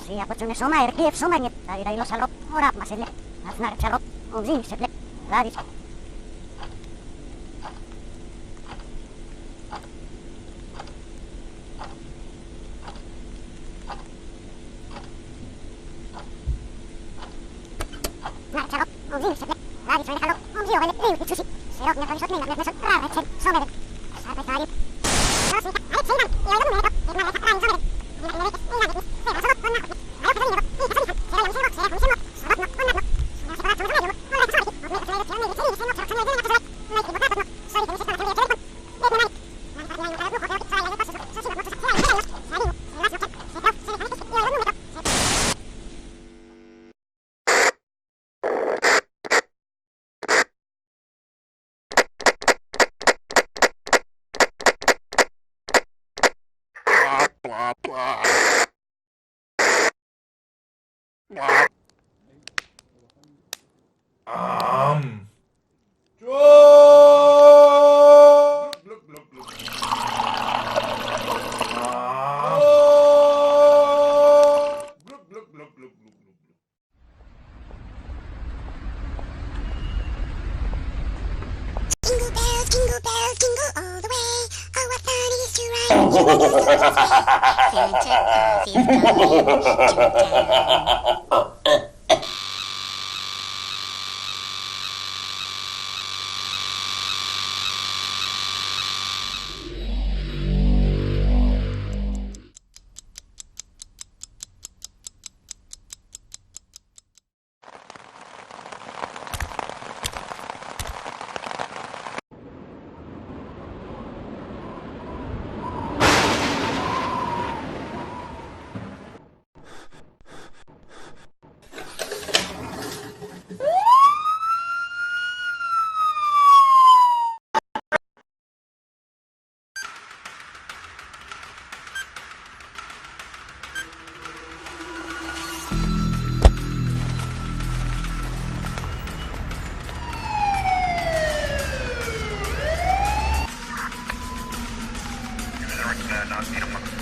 Sia pocune soma erkef somanie, dai lo salop, ora masele, asnar chalop, umzin seple, radis. Nar chalop, umzin seple, radis vele halop, umzi ovele, riu itsushi, serok nyakari sotne nak nesot, rara chen, somere, sabe tari. Rosita, ai chenan, yo lo meto, ek na rara somere. Jingle bells, jingle all the way. Oh, what fun it is to ride. Santa Claus is coming to town. Not